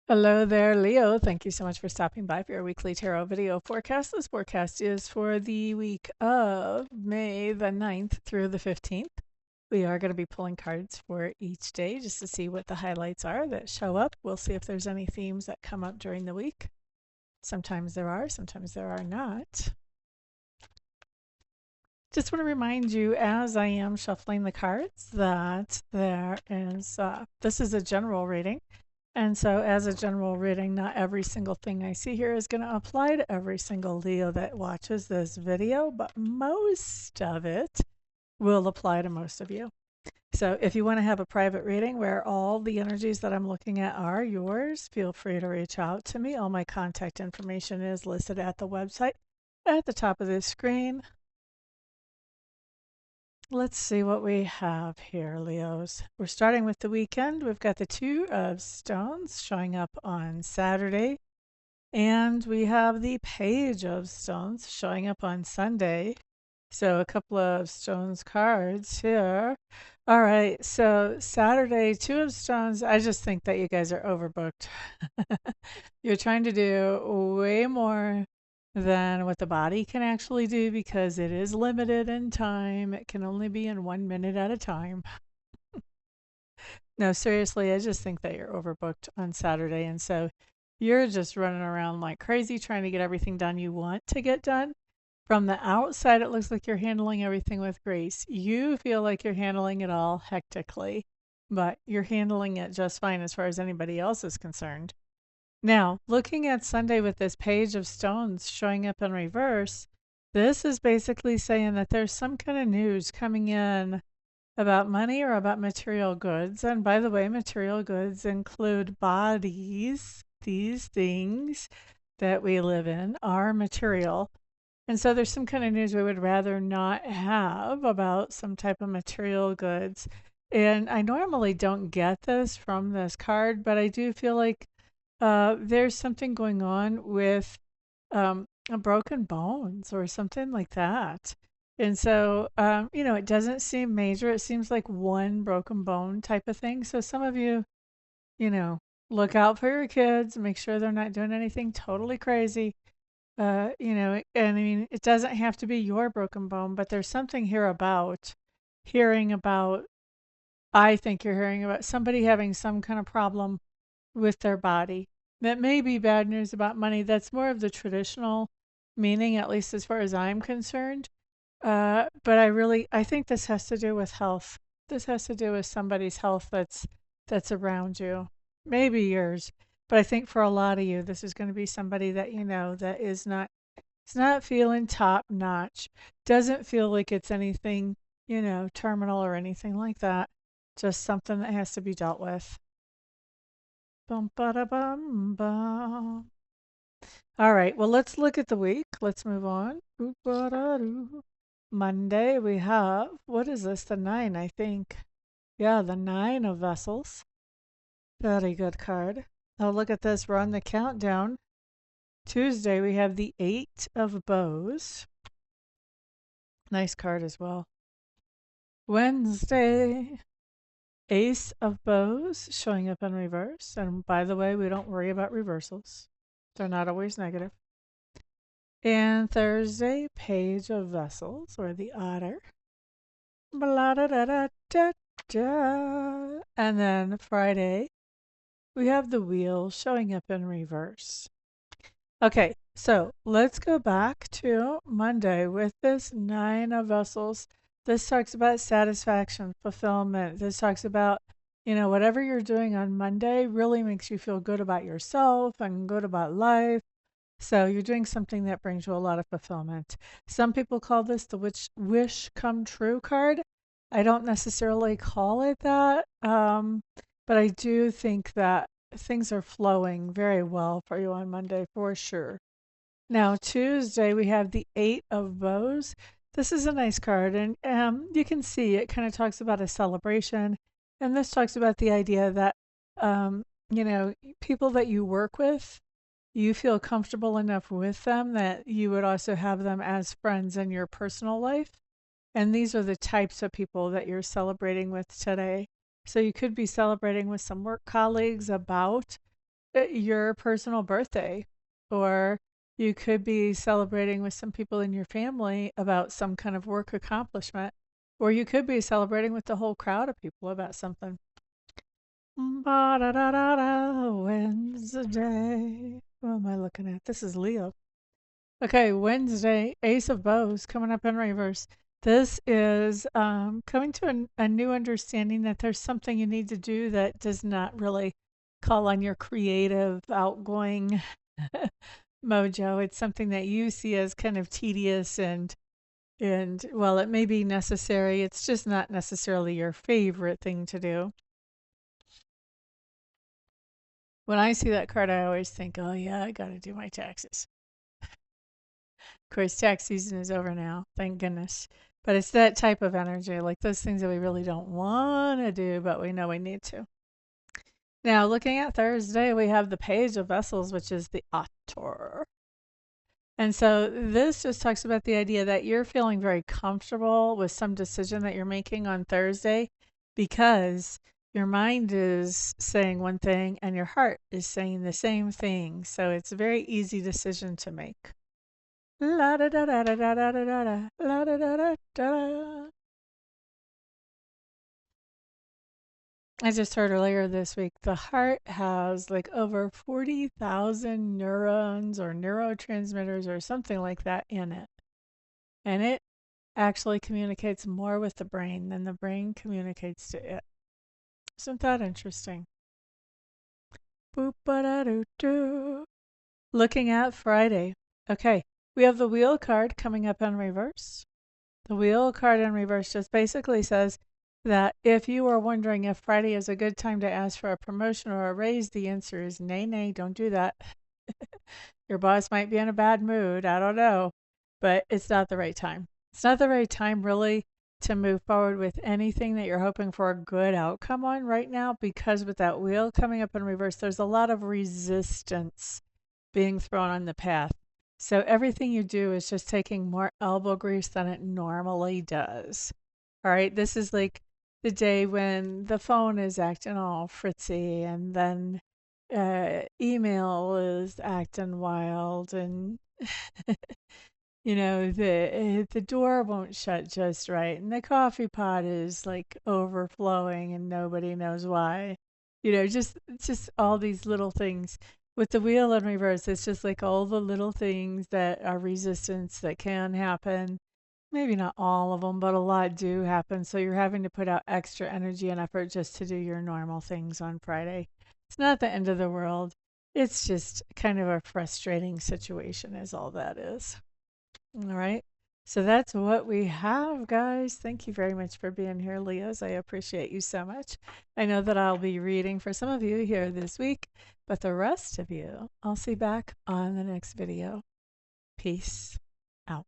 Hello there, Leo. Thank you so much for stopping by for your weekly tarot video forecast. This forecast is for the week of May the 9th through the 15th. We are going to be pulling cards for each day just to see what the highlights are that show up. We'll see if there's any themes that come up during the week. Sometimes there are, sometimes there are not. Just want to remind you as I am shuffling the cards that this is a general reading. And so, as a general reading, not every single thing I see here is going to apply to every single Leo that watches this video, but most of it will apply to most of you. So, if you want to have a private reading where all the energies that I'm looking at are yours, feel free to reach out to me. All my contact information is listed at the website at the top of this screen. Let's see what we have here, Leos. We're starting with the weekend. We've got the Two of Stones showing up on Saturday. And we have the Page of Stones showing up on Sunday. So a couple of Stones cards here. All right, so Saturday, Two of Stones. I just think that you guys are overbooked. You're trying to do way more than what the body can actually do because it is limited in time. It can only be in 1 minute at a time. No, seriously, I just think that you're overbooked on Saturday. And so you're just running around like crazy trying to get everything done you want to get done. From the outside, it looks like you're handling everything with grace. You feel like you're handling it all hectically, but you're handling it just fine as far as anybody else is concerned. Now, looking at Sunday with this Page of Stones showing up in reverse, this is basically saying that there's some kind of news coming in about money or about material goods. And by the way, material goods include bodies. These things that we live in are material. And so there's some kind of news we would rather not have about some type of material goods. And I normally don't get this from this card, but I do feel like there's something going on with a broken bones or something like that. And so, it doesn't seem major. It seems like one broken bone type of thing. So some of you, you know, look out for your kids, make sure they're not doing anything totally crazy. And I mean, it doesn't have to be your broken bone, but there's something here about hearing about, I think you're hearing about somebody having some kind of problem with their body. That may be bad news about money. That's more of the traditional meaning, at least as far as I'm concerned. But I think this has to do with health. This has to do with somebody's health that's around you, maybe yours. But I think for a lot of you, this is going to be somebody that you know that is not, it's not feeling top notch. Doesn't feel like it's anything, terminal or anything like that. Just something that has to be dealt with. Bum ba da bum bum. All right, well, let's look at the week. Let's move on. Monday, we have, what is this? The nine, I think. Yeah, the Nine of Vessels. Very good card. Now look at this. We're on the countdown. Tuesday, we have the Eight of Bows. Nice card as well. Wednesday, Ace of Bows showing up in reverse. And by the way, we don't worry about reversals. They're not always negative. And Thursday, Page of Vessels, or the Otter. Blah, da, da, da, da, da. And then Friday, we have the Wheel showing up in reverse. Okay, so let's go back to Monday with this Nine of Vessels. This talks about satisfaction, fulfillment. This talks about, whatever you're doing on Monday really makes you feel good about yourself and good about life. So you're doing something that brings you a lot of fulfillment. Some people call this the wish come true card. I don't necessarily call it that, but I do think that things are flowing very well for you on Monday for sure. Now, Tuesday, we have the Eight of Bows. This is a nice card, and you can see it kind of talks about a celebration. And this talks about the idea that, people that you work with, you feel comfortable enough with them that you would also have them as friends in your personal life. And these are the types of people that you're celebrating with today. So you could be celebrating with some work colleagues about your personal birthday, or you could be celebrating with some people in your family about some kind of work accomplishment, or you could be celebrating with the whole crowd of people about something. Ba-da-da-da-da, Wednesday. What am I looking at? This is Leo. Okay, Wednesday, Ace of Bows coming up in reverse. This is coming to a new understanding that there's something you need to do that does not really call on your creative, outgoing mojo. It's something that you see as kind of tedious and well, it may be necessary. It's just not necessarily your favorite thing to do. When I see that card, I always think, oh yeah, I got to do my taxes. Of course, tax season is over now, thank goodness. But it's that type of energy, like those things that we really don't want to do, but we know we need to. Now, looking at Thursday, we have the Page of Vessels, which is the Autor. And so this just talks about the idea that you're feeling very comfortable with some decision that you're making on Thursday because your mind is saying one thing and your heart is saying the same thing. So it's a very easy decision to make. La da da da da da da da da la da da da da. I just heard earlier this week the heart has like over 40,000 neurons or neurotransmitters or something like that in it. And it actually communicates more with the brain than the brain communicates to it. Isn't that interesting? Boop ba da doo doo. Looking at Friday. Okay, we have the wheel card coming up in reverse. The wheel card in reverse just basically says that if you are wondering if Friday is a good time to ask for a promotion or a raise, the answer is nay, nay, don't do that. Your boss might be in a bad mood. I don't know. But it's not the right time. It's not the right time, really, to move forward with anything that you're hoping for a good outcome on right now, because with that wheel coming up in reverse, there's a lot of resistance being thrown on the path. So everything you do is just taking more elbow grease than it normally does. All right, this is like the day when the phone is acting all fritzy and then email is acting wild and the door won't shut just right and the coffee pot is like overflowing and nobody knows why. Just all these little things. With the wheel in reverse, it's just like all the little things that are resistance that can happen. Maybe not all of them, but a lot do happen. So you're having to put out extra energy and effort just to do your normal things on Friday. It's not the end of the world. It's just kind of a frustrating situation, is all that is. All right. So that's what we have, guys. Thank you very much for being here, Leos. I appreciate you so much. I know that I'll be reading for some of you here this week, but the rest of you, I'll see back on the next video. Peace out.